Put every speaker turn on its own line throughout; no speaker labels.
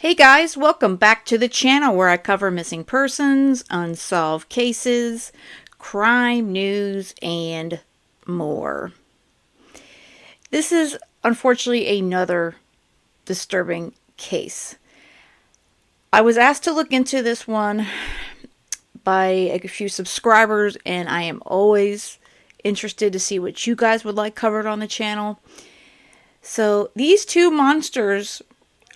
Hey guys, welcome back to the channel where I cover missing persons, unsolved cases, crime news, and more. This is unfortunately another disturbing case. I was asked to look into this one by a few subscribers, and I am always interested to see what you guys would like covered on the channel. So these two monsters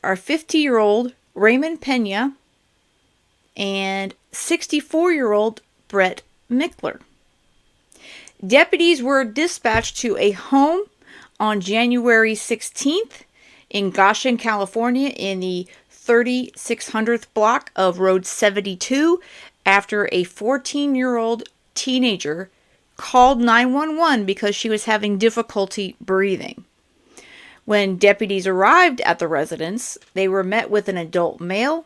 are 50-year-old Raymond Pena and 64-year-old Brett Minkler. Deputies were dispatched to a home on January 16th in Goshen, California, in the 3600th block of Road 72 after a 14-year-old teenager called 911 because she was having difficulty breathing. When deputies arrived at the residence, they were met with an adult male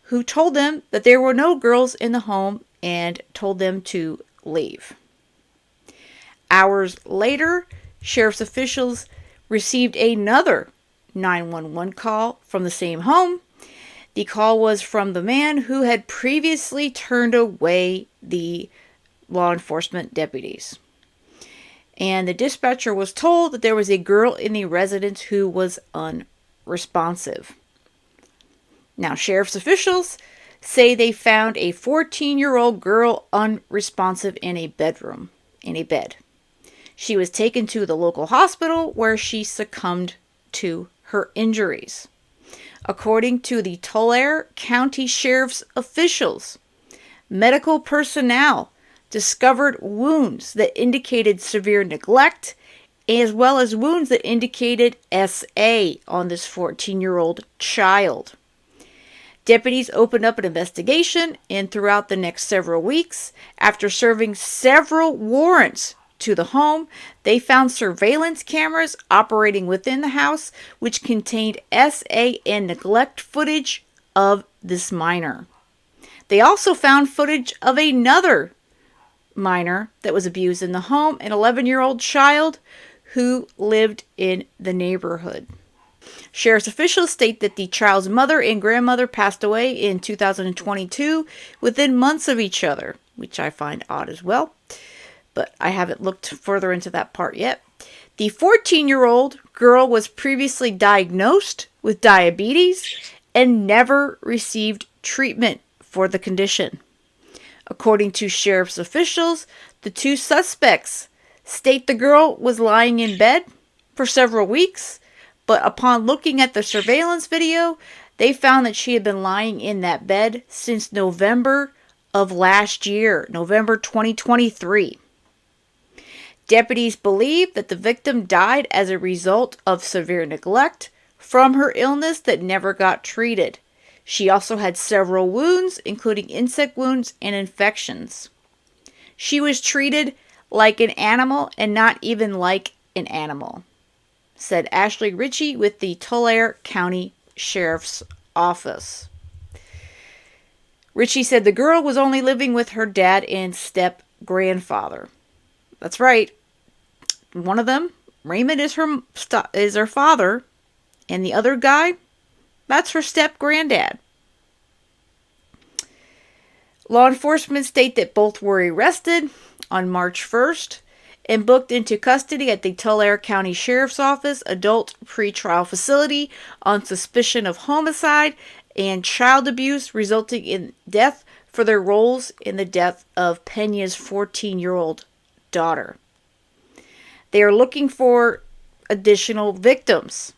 who told them that there were no girls in the home and told them to leave. Hours later, sheriff's officials received another 911 call from the same home. The call was from the man who had previously turned away the law enforcement deputies. And the dispatcher was told that there was a girl in the residence who was unresponsive. Now, sheriff's officials say they found a 14-year-old girl unresponsive in a bed. She was taken to the local hospital where she succumbed to her injuries. According to the Tulare County Sheriff's officials, medical personnel discovered wounds that indicated severe neglect, as well as wounds that indicated SA on this 14-year-old child. Deputies opened up an investigation, and throughout the next several weeks, after serving several warrants to the home, they found surveillance cameras operating within the house, which contained SA and neglect footage of this minor. They also found footage of another minor that was abused in the home, an 11-year-old child who lived in the neighborhood. Sheriff's officials state that the child's mother and grandmother passed away in 2022 within months of each other, which I find odd as well, but I haven't looked further into that part yet. The 14-year-old girl was previously diagnosed with diabetes and never received treatment for the condition. According to sheriff's officials, the two suspects state the girl was lying in bed for several weeks, but upon looking at the surveillance video, they found that she had been lying in that bed since November of last year, November 2023. Deputies believe that the victim died as a result of severe neglect from her illness that never got treated. She also had several wounds, including insect wounds and infections. She was treated like an animal and not even like an animal, said Ashley Ritchie with the Tulare County Sheriff's Office. Ritchie said the girl was only living with her dad and step-grandfather. That's right. One of them, Raymond, is her father, and the other guy, that's her step-granddad. Law enforcement state that both were arrested on March 1st and booked into custody at the Tulare County Sheriff's Office Adult Pretrial Facility on suspicion of homicide and child abuse resulting in death for their roles in the death of Pena's 14-year-old daughter. They are looking for additional victims.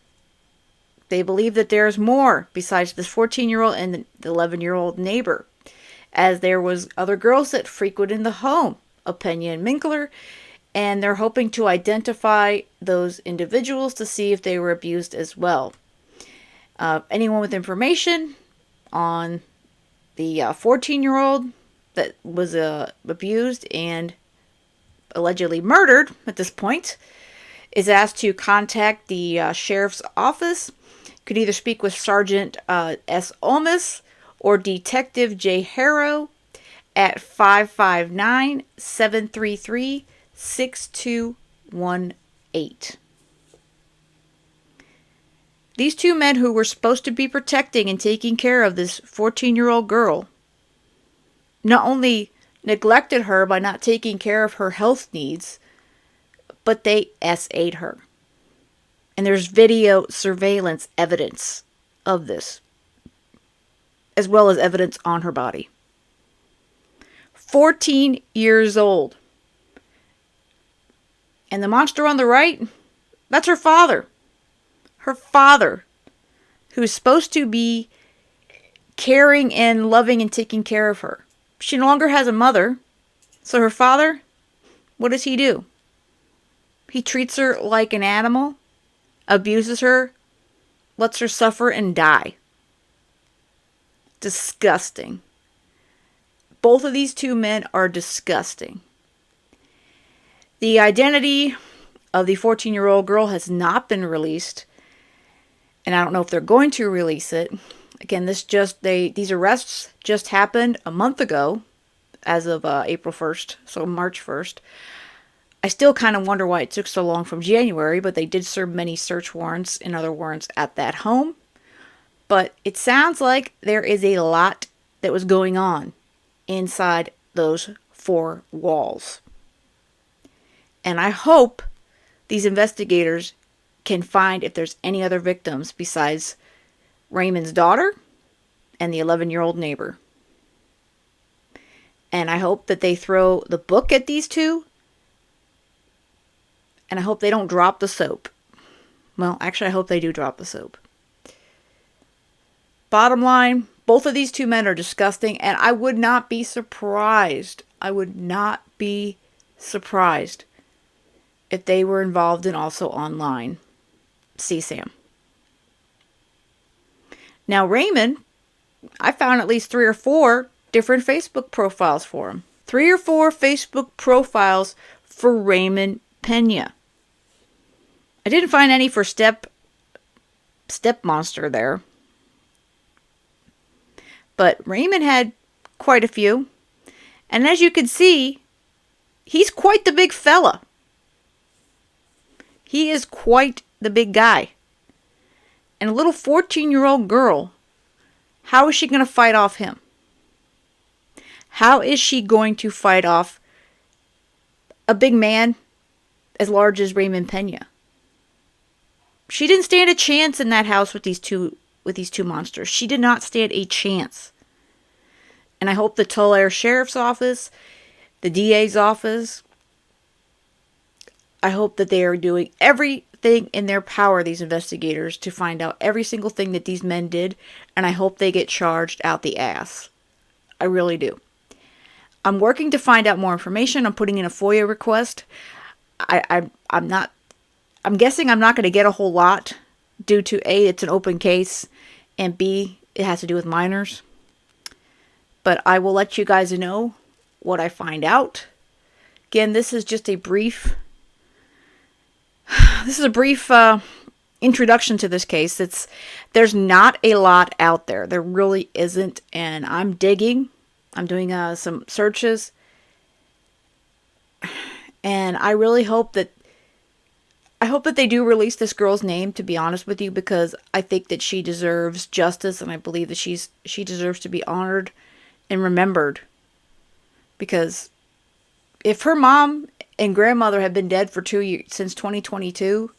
They believe that there's more besides this 14-year-old and the 11-year-old neighbor, as there was other girls that frequented the home of Pena and Minkler, and they're hoping to identify those individuals to see if they were abused as well. Anyone with information on the 14-year-old that was abused and allegedly murdered at this point is asked to contact the sheriff's office. Could either speak with Sergeant S. Olmos or Detective J. Haro at 559-733-6218. These two men who were supposed to be protecting and taking care of this 14-year-old girl not only neglected her by not taking care of her health needs, but they SA'd her. And there's video surveillance evidence of this, as well as evidence on her body. 14 years old. And the monster on the right, that's her father. Her father, who's supposed to be caring and loving and taking care of her. She no longer has a mother. So her father, what does he do? He treats her like an animal, abuses her, lets her suffer and die. Disgusting. Both of these two men are disgusting. The identity of the 14-year-old girl has not been released, and I don't know if they're going to release it. Again, these arrests just happened a month ago, as of April 1st, so March 1st. I still kind of wonder why it took so long from January, but they did serve many search warrants and other warrants at that home. But it sounds like there is a lot that was going on inside those four walls. And I hope these investigators can find if there's any other victims besides Raymond's daughter and the 11-year-old neighbor. And I hope that they throw the book at these two. And I hope they don't drop the soap. Well, actually, I hope they do drop the soap. Bottom line, both of these two men are disgusting, and I would not be surprised. I would not be surprised if they were involved in also online CSAM. Now, Raymond, I found at least 3 or 4 different Facebook profiles for him. 3 or 4 Facebook profiles for Raymond Pena. I didn't find any for Step Monster there. But Raymond had quite a few. And as you can see, he's quite the big fella. He is quite the big guy. And a little 14-year-old girl, how is she going to fight off him? How is she going to fight off a big man as large as Raymond Pena? She didn't stand a chance in that house with these two monsters. She did not stand a chance. And I hope the Tulare Sheriff's Office, the DA's office, I hope that they are doing everything in their power, these investigators, to find out every single thing that these men did. And I hope they get charged out the ass. I really do. I'm working to find out more information. I'm putting in a FOIA request. I'm guessing I'm not going to get a whole lot due to A, it's an open case, and B, it has to do with minors. But I will let you guys know what I find out. Again, this is just a brief introduction to this case. There's not a lot out there. There really isn't, and I'm digging. I'm doing some searches, and I really hope that they do release this girl's name, to be honest with you, because I think that she deserves justice, and I believe that she deserves to be honored and remembered. Because if her mom and grandmother have been dead for 2 years, since 2022,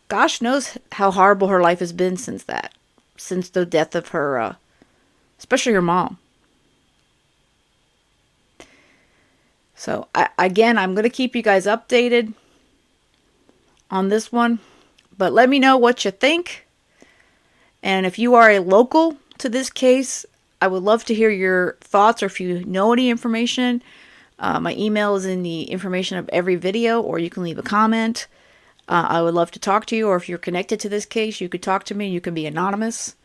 gosh knows how horrible her life has been since the death of her, especially her mom. So, I'm going to keep you guys updated on this one, but let me know what you think. And if you are a local to this case, I would love to hear your thoughts, or if you know any information. My email is in the information of every video, or you can leave a comment. I would love to talk to you, or if you're connected to this case, you could talk to me. You can be anonymous.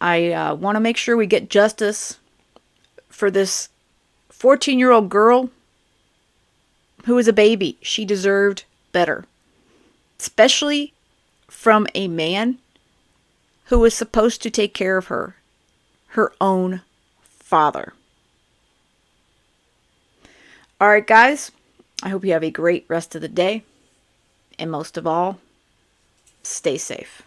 I want to make sure we get justice for this 14-year-old girl who was a baby. She deserved better. Especially from a man who was supposed to take care of her own father. Alright guys, I hope you have a great rest of the day. And most of all, stay safe.